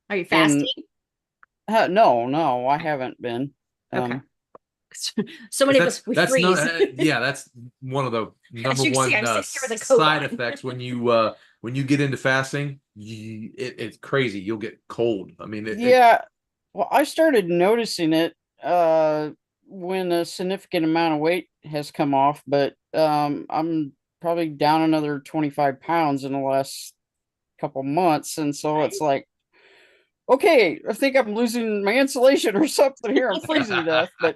Are you fasting? no, I haven't been. Okay. So many of us, we that's freeze. yeah, that's one of the number you can one see, I'm sitting here with a coat side on. effects when you get into fasting. It's crazy. You'll get cold. I mean, Yeah. Well, I started noticing it when a significant amount of weight has come off, but I'm probably down another 25 pounds in the last couple months, and so it's like, okay, I think I'm losing my insulation or something here. I'm freezing to death. But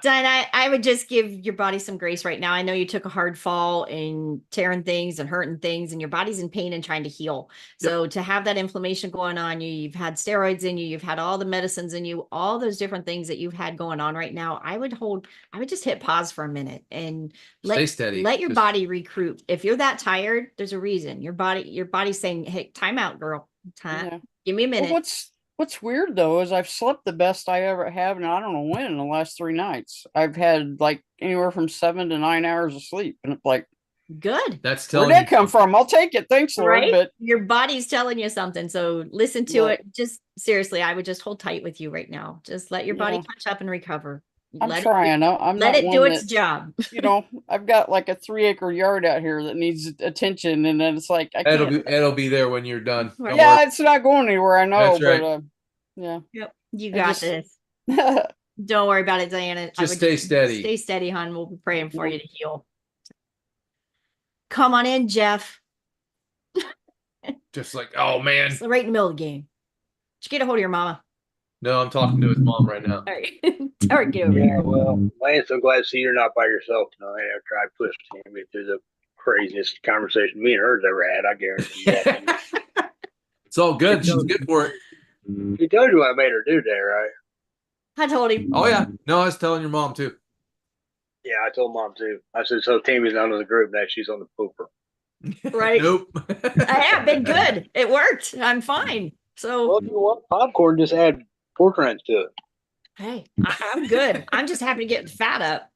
Diane, I would just give your body some grace right now. I know you took a hard fall and tearing things and hurting things, and your body's in pain and trying to heal. So to have that inflammation going on, you've had steroids in you, you've had all the medicines in you, all those different things that you've had going on right now. I would just hit pause for a minute and stay steady. Let your body recruit. If you're that tired, there's a reason. Your body's saying, hey, time out, girl. Give me a minute. Well, what's weird though is I've slept the best I ever have, and I don't know when, in the last 3 nights. I've had like anywhere from 7 to 9 hours of sleep, and it's like, good. That's telling where'd that come from? I'll take it. Thanks, Lord. Right? But your body's telling you something. So listen to it. Just seriously, I would just hold tight with you right now. Just let your body catch up and recover. I'm trying. I'm let not it one do its that, job. I've got like a 3-acre yard out here that needs attention, and then it's like I can't. It'll be there when you're done. Right. Yeah, it's not going anywhere. I know, That's right. but yeah. Yep, you got this. Don't Don't worry about it, Diana. Just stay steady. Stay steady, hon. We'll be praying for you to heal. Come on in, Jeff. Just like, oh man. It's right in the middle of the game. Did you get a hold of your mama? No, I'm talking to his mom right now. All right. All right, get over here. Well, Lance, I'm glad to see you're not by yourself tonight after I pushed Tammy through the craziest conversation me and her's ever had. I guarantee that. It's all good. She's good for it. She told you what I made her do today, right? I told him. Oh yeah. No, I was telling your mom too. Yeah, I told Mom too. I said, so Tammy's not on the group now. She's on the pooper. Right. Nope. I have been good. It worked. I'm fine. So, well, if you want popcorn, just add pork rinds to it. Hey, I'm good. I'm just happy to get fat up.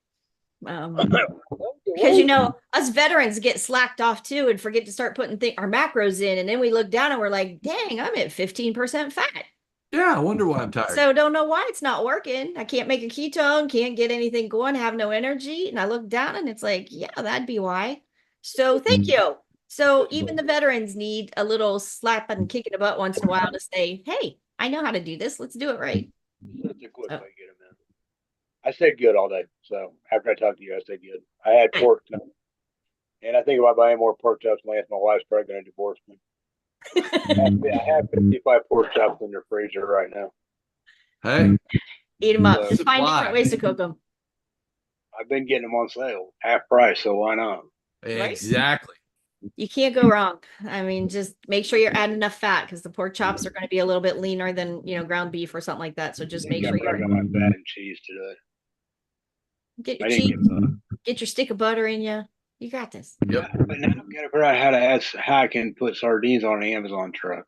Because us veterans get slacked off too and forget to start putting our macros in, and then we look down and we're like, dang, I'm at 15% fat. Yeah, I wonder why I'm tired. So don't know why it's not working. I can't make a ketone, can't get anything going, have no energy. And I look down and it's like, yeah, that'd be why. So thank you. So even the veterans need a little slap and kick in the butt once in a while to say, hey, I know how to do this. Let's do it right. That's a quick way to get them in. I stayed good all day. So after I talked to you, I stayed good. I had pork chops. And I think about buying more pork chops, Lance. My wife's probably going to divorce me. I have 55 pork chops in the freezer right now. Hey, eat them up. So Just find different ways to cook them. I've been getting them on sale, half price. So why not? exactly. You can't go wrong. I mean, just make sure you're adding enough fat because the pork chops are going to be a little bit leaner than ground beef or something like that. So just make sure I got my fat and cheese today. Get your stick of butter in you. You got this. Yep. But now I've got to figure out how I can put sardines on an Amazon truck.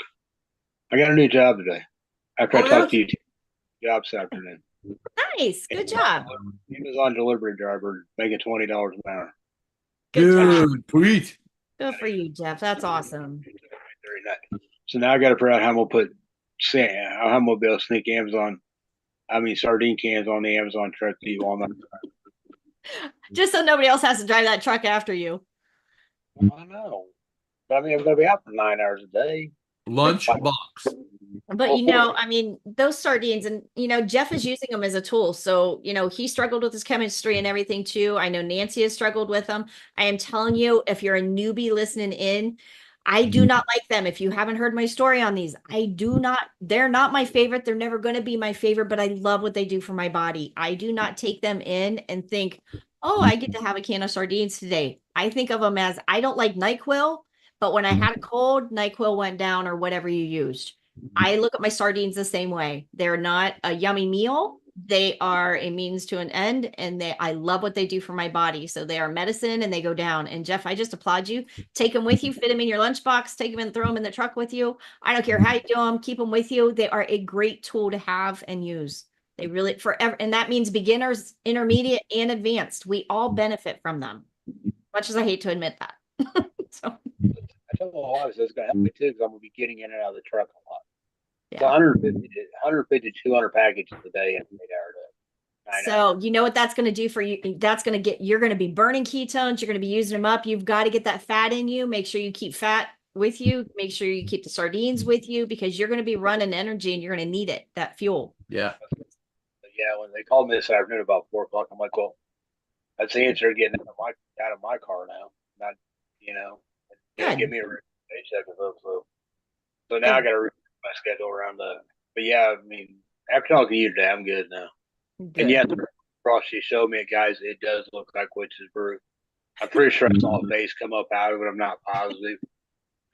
I got a new job today. After I talked to you, job this afternoon. Nice. Good job. Amazon delivery driver making $20 an hour. Good. Sweet. Good for you, Jeff. That's awesome. So now I got to figure out how I'm gonna how I'm gonna be able to sneak sardine cans on the Amazon truck to you all night. Just so nobody else has to drive that truck after you. I know. But I mean, I'm gonna be out for 9 hours a day. Lunch box. But those sardines, and Jeff is using them as a tool. So he struggled with his chemistry and everything too. I know Nancy has struggled with them. I am telling you, if you're a newbie listening in, I do not like them. If you haven't heard my story on these, they're not my favorite. They're never going to be my favorite, but I love what they do for my body. I do not take them in and think, oh, I get to have a can of sardines today. I think of them as, I don't like NyQuil, but when I had a cold, NyQuil went down or whatever you used. I look at my sardines the same way. They're not a yummy meal, they are a means to an end, and I love what they do for my body. So they are medicine and they go down. And Jeff, I just applaud you. Take them with you, fit them in your lunchbox, take them and throw them in the truck with you. I don't care how you do them, keep them with you. They are a great tool to have and use. They really forever. And that means beginners, intermediate, and advanced. We all benefit from them, much as I hate to admit that. So I tell my wife it's going to help me too because I'm going to be getting in and out of the truck a lot. It's yeah. 150 to 200 packages a day in 8-hour day. So you know what that's going to do for you? That's going to get, you're going to be burning ketones. You're going to be using them up. You've got to get that fat in you. Make sure you keep fat with you. Make sure you keep the sardines with you because you're going to be running energy and you're going to need it, that fuel. Yeah. Yeah. When they called me this afternoon about 4 o'clock, I'm like, well, that's the answer to getting out of my car now. Not, give me a paycheck or so. So now I got to read my schedule around that. But yeah, I mean, after talking to you today, I'm good now. Good. And yeah, the cross she showed me, guys, it does look like witch's brew. I'm pretty sure I saw a face come up out of it. I'm not positive.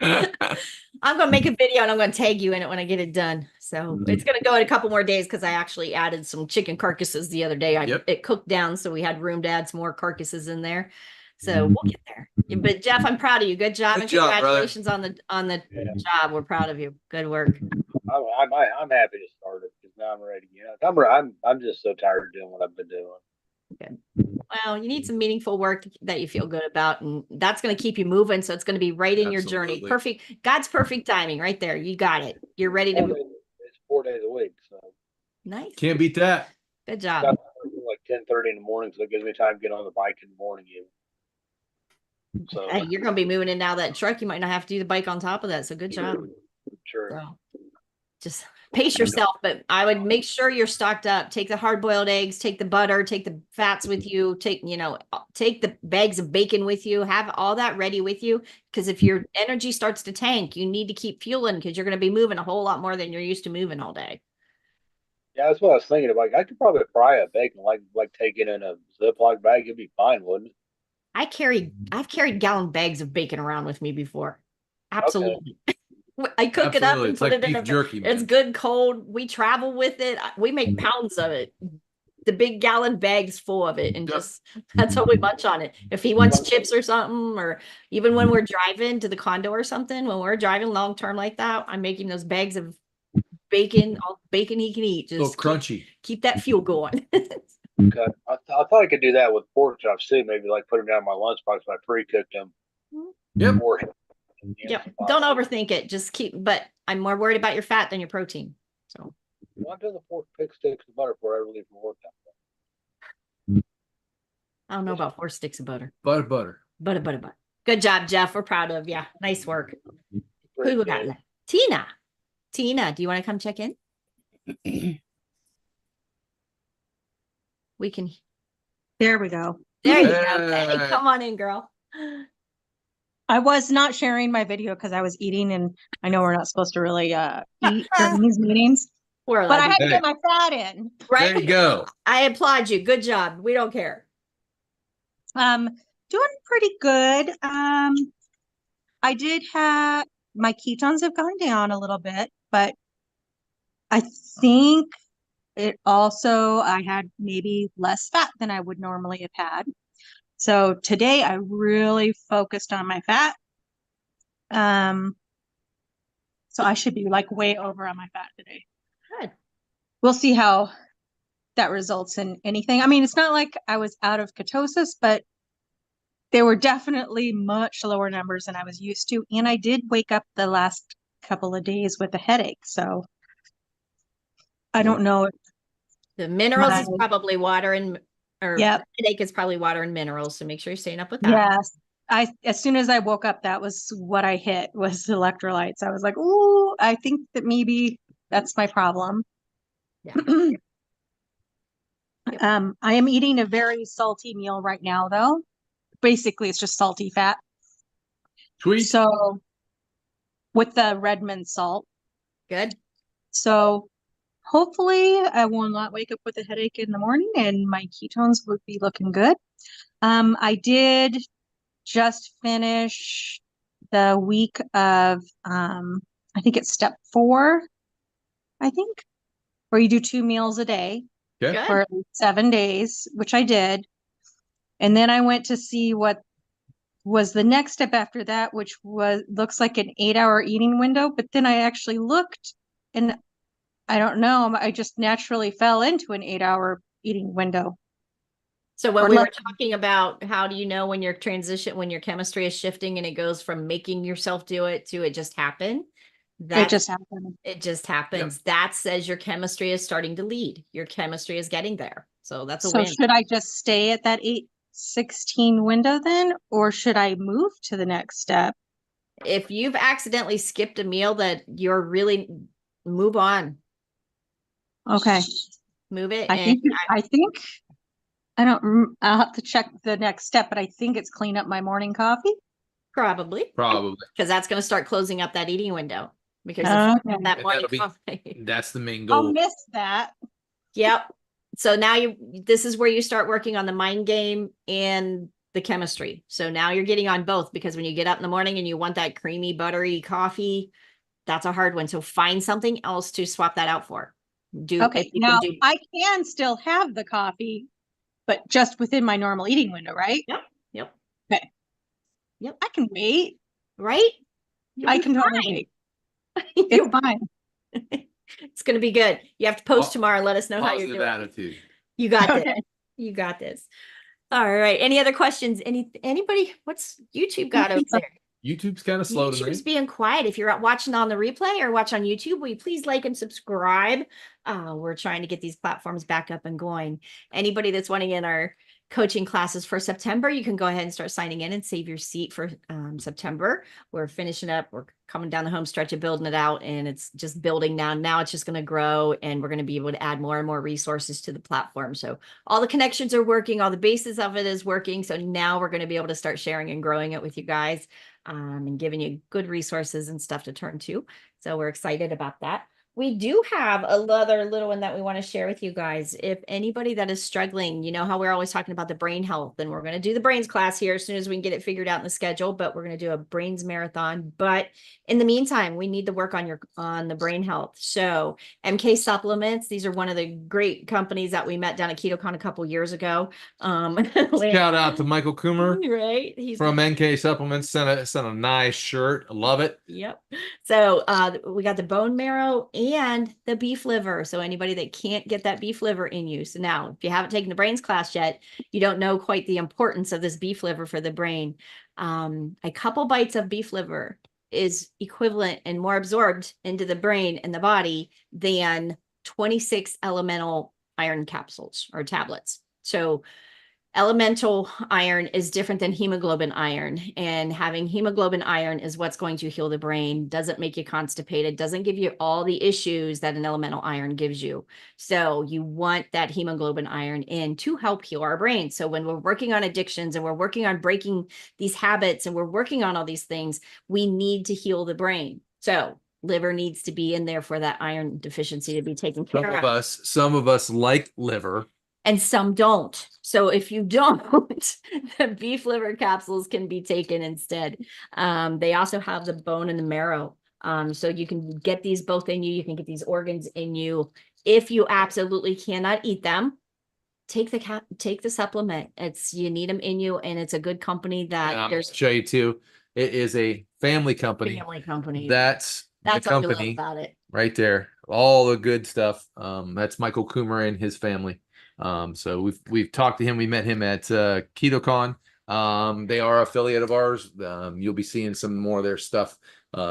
I'm going to make a video and I'm going to tag you in it when I get it done. So it's going to go in a couple more days because I actually added some chicken carcasses the other day. It cooked down, so we had room to add some more carcasses in there. So we'll get there. But Jeff, I'm proud of you. Good job. Good And job, congratulations on the job. We're proud of you. Good work. I'm happy to start it because now I'm ready. I'm just so tired of doing what I've been doing. Good. Well, you need some meaningful work that you feel good about, and that's going to keep you moving. So it's going to be right in your journey. Perfect. God's perfect timing right there. You got it. You're ready to. It's 4 days a week, so nice. Can't beat that. Good job. Like 10:30 in the morning, so it gives me time to get on the bike in the morning. So hey, you're going to be moving in now that truck. You might not have to do the bike on top of that. So good job. Sure. So just pace yourself, but I would make sure you're stocked up. Take the hard-boiled eggs, take the butter, take the fats with you, take the bags of bacon with you, have all that ready with you. Because if your energy starts to tank, you need to keep fueling because you're going to be moving a whole lot more than you're used to moving all day. Yeah, that's what I was thinking about. I could probably fry a bacon, like take it in a Ziploc bag. It'd be fine, wouldn't it? I've carried gallon bags of bacon around with me before. Absolutely. Okay. I cook it up and put it in a jerky. It's good cold. We travel with it. We make pounds of it. The big gallon bags full of it, and just that's how we munch on it. If he wants chips or something, or even when we're driving to the condo or something, when we're driving long term like that, I'm making those bags of bacon, all bacon he can eat. Just crunchy. Keep that fuel going. Okay. I thought I could do that with pork chops too. Maybe like put them down in my lunchbox if I pre-cooked them. Yep. Yep. Don't overthink it. Just but I'm more worried about your fat than your protein. So I've done the 4 sticks of butter before I leave from work. I don't know about 4 sticks of butter. Butter. Good job, Jeff. We're proud of you. Nice work. Who we got left? Tina. Do you want to come check in? We can. There we go. There you go. Hey, come on in, girl. I was not sharing my video because I was eating, and I know we're not supposed to really eat during these meetings. But I had to get my fat in. Right. There you go. I applaud you. Good job. We don't care. Doing pretty good. I did have my ketones have gone down a little bit, but I think I had maybe less fat than I would normally have had. So today I really focused on my fat. So I should be like way over on my fat today. Good. We'll see how that results in anything. I mean, it's not like I was out of ketosis, but they were definitely much lower numbers than I was used to. And I did wake up the last couple of days with a headache. So I don't know. The minerals is probably water and headache is probably water and minerals. So make sure you're staying up with that. Yes. As soon as I woke up, that was what I hit was electrolytes. I was like, ooh, I think that maybe that's my problem. Yeah. I am eating a very salty meal right now, though. Basically, it's just salty fat. Sweet. So with the Redmond salt. Good. So hopefully I will not wake up with a headache in the morning and my ketones would be looking good. I did just finish the week of, I think it's step 4, I think, where you do 2 meals a day. Okay. Good. for at least 7 days, which I did. And then I went to see what was the next step after that, which looks like an 8-hour eating window. But then I actually looked, and I don't know, I just naturally fell into an 8-hour eating window. So when Or we were less. talking about how do you know when your chemistry is shifting and it goes from making yourself do it to it just happen? It just happened. It just happens. That says your chemistry is starting to lead. Your chemistry is getting there. So that's a So win. should I just stay at that 8:16 window then, or should I move to the next step? If you've accidentally skipped a meal that you're really move on, Okay. move it. I And think I don't, I'll have to check the next step, but I think it's clean up my morning coffee. probably because that's going to start closing up that eating window because of Okay. that And morning that'll be- coffee. That's the main I'll goal. miss that. Yep. So now this is where you start working on the mind game and the chemistry. So now you're getting on both because when you get up in the morning and you want that creamy, buttery coffee, that's a hard one. So find something else to swap that out for. Okay. Now I can still have the coffee, but just within my normal eating window, right? Yep. Okay. Yep. I can wait. Right? I can totally wait. It's fine. It's going to be good. You have to post tomorrow. Let us know how you're Positive doing. attitude. You got this. Okay. You got this. All right. Any other questions? Anybody? What's YouTube got over there? YouTube's kind of slow YouTube's tonight. being quiet. If you're watching on the replay or watch on YouTube, will you please like and subscribe? We're trying to get these platforms back up and going. Anybody that's wanting in our coaching classes for September, you can go ahead and start signing in and save your seat for September. We're finishing up. We're coming down the home stretch of building it out, and it's just building now. Now it's just going to grow, and we're going to be able to add more and more resources to the platform. So all the connections are working. All the basis of it is working. So now we're going to be able to start sharing and growing it with you guys. And giving you good resources and stuff to turn to. So we're excited about that. We do have another little one that we want to share with you guys. If anybody that is struggling, you know how we're always talking about the brain health, and we're going to do the brains class here as soon as we can get it figured out in the schedule, but we're going to do a brains marathon. But in the meantime, we need to work on the brain health. So MK supplements, these are one of the great companies that we met down at KetoCon a couple years ago. Shout out to Michael Coomer right? He's from NK Supplements. Sent a nice shirt. I love it. Yep. So we got the bone marrow and the beef liver. So anybody that can't get that beef liver in you. So now, if you haven't taken the brains class yet, you don't know quite the importance of this beef liver for the brain. A couple bites of beef liver is equivalent and more absorbed into the brain and the body than 26 elemental iron capsules or tablets. So elemental iron is different than hemoglobin iron, and having hemoglobin iron is what's going to heal the brain, doesn't make you constipated, doesn't give you all the issues that an elemental iron gives you. So you want that hemoglobin iron in to help heal our brain. So when we're working on addictions and we're working on breaking these habits and we're working on all these things, we need to heal the brain. So liver needs to be in there for that iron deficiency to be taken care of. Some of us like liver. And some don't. So if you don't, the beef liver capsules can be taken instead. They also have the bone and the marrow. So you can get these both in you. You can get these organs in you. If you absolutely cannot eat them, take the supplement. You need them in you, and it's a good company that I'll show you too. It is a family company. That's the what we love company about it. right there. All the good stuff. That's Michael Coomer and his family. So we've talked to him. We met him at KetoCon. They are affiliate of ours. You'll be seeing some more of their stuff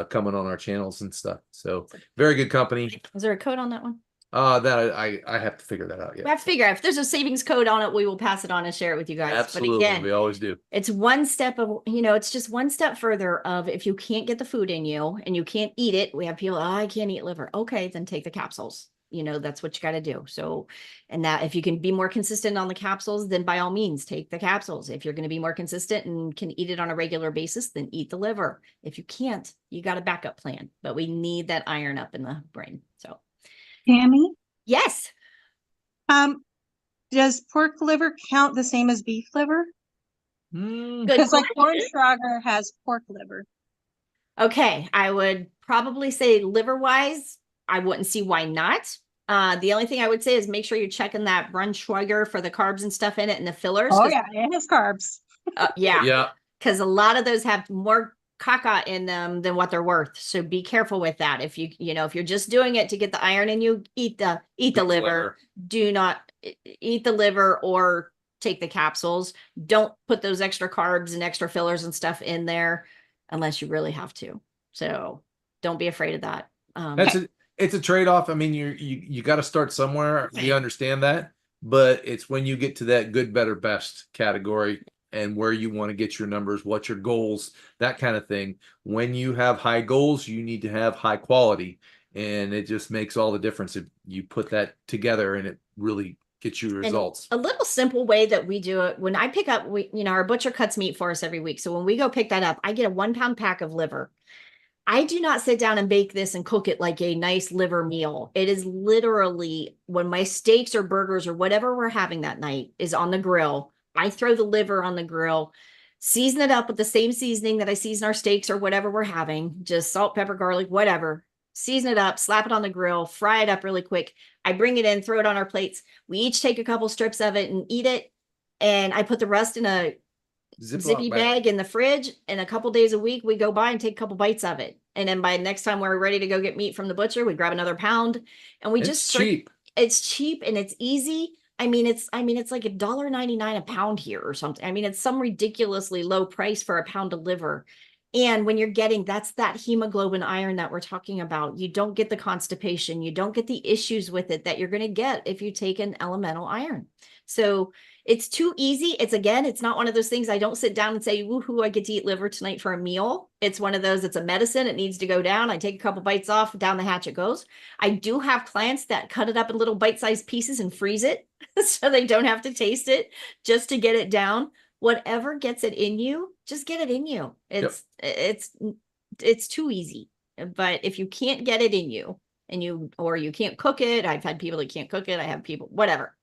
coming on our channels and stuff. So very good company. Is there a code on that one? That I have to figure that out yet. We have to figure out if there's a savings code on it, we will pass it on and share it with you guys. Absolutely, but again, we always do. It's one step of, it's just one step further of if you can't get the food in you and you can't eat it, we have people, I can't eat liver. Okay, then take the capsules. That's what you got to do. So, and that if you can be more consistent on the capsules, then by all means, take the capsules. If you're going to be more consistent and can eat it on a regular basis, then eat the liver. If you can't, you got a backup plan, but we need that iron up in the brain. So, Tammy? yes. Does pork liver count the same as beef liver? Because like Hornstrager has pork liver. Okay, I would probably say liver wise, I wouldn't see why not. The only thing I would say is make sure you're checking that Braunschweiger for the carbs and stuff in it and the fillers. Oh 'cause, yeah, it has carbs. yeah, Yeah. because a lot of those have more caca in them than what they're worth. So be careful with that. If if you're just doing it to get the iron in you, eat the liver. Do not eat the liver or take the capsules. Don't put those extra carbs and extra fillers and stuff in there unless you really have to. So don't be afraid of that. It's a trade-off. I mean, you got to start somewhere. We understand that, but it's when you get to that good, better, best category and where you want to get your numbers, what your goals, that kind of thing. When you have high goals, you need to have high quality, and it just makes all the difference if you put that together, and it really gets you results. And a little simple way that we do it, when I pick up, our butcher cuts meat for us every week. So when we go pick that up, I get a 1 pound pack of liver. I do not sit down and bake this and cook it like a nice liver meal. It is literally when my steaks or burgers or whatever we're having that night is on the grill, I throw the liver on the grill, season it up with the same seasoning that I season our steaks or whatever we're having, just salt, pepper, garlic, whatever. Season it up, slap it on the grill, fry it up really quick. I bring it in, throw it on our plates. We each take a couple strips of it and eat it. And I put the rest in a zippy bag in the fridge, and a couple days a week we go by and take a couple bites of it, and then by next time we're ready to go get meat from the butcher, we grab another pound, and we just cheap. It's cheap and it's easy. I mean it's like $1.99 a pound here or something. I mean, it's some ridiculously low price for a pound of liver. And when you're getting, that's that hemoglobin iron that we're talking about. You don't get the constipation, you don't get the issues with it that you're going to get if you take an elemental iron. So it's too easy. It's not one of those things. I don't sit down and say, woohoo, I get to eat liver tonight for a meal. It's one of those, it's a medicine. It needs to go down. I take a couple bites off, down the hatch it goes. I do have clients that cut it up in little bite-sized pieces and freeze it so they don't have to taste it just to get it down. Whatever gets it in you, just get it in you. It's too easy. But if you can't get it in you or you can't cook it, I've had people that can't cook it. I have people, whatever.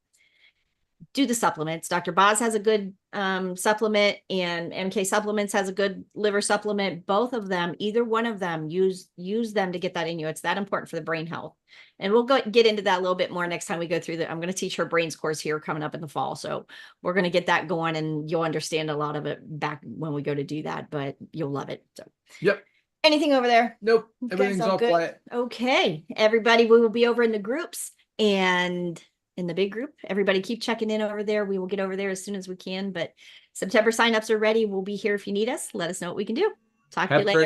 Do the supplements. Dr. Boz has a good supplement, and MK Supplements has a good liver supplement. Both of them, either one of them, use them to get that in you. It's that important for the brain health. And we'll get into that a little bit more next time we go through I'm going to teach her brains course here coming up in the fall. So we're going to get that going, and you'll understand a lot of it back when we go to do that, but you'll love it. So, yep. Anything over there? Nope. Everything's all quiet. Okay. Everybody, we will be over in the groups and in the big group. Everybody keep checking in over there. We will get over there as soon as we can, but September signups are ready. We'll be here if you need us. Let us know what we can do. Talk to you later.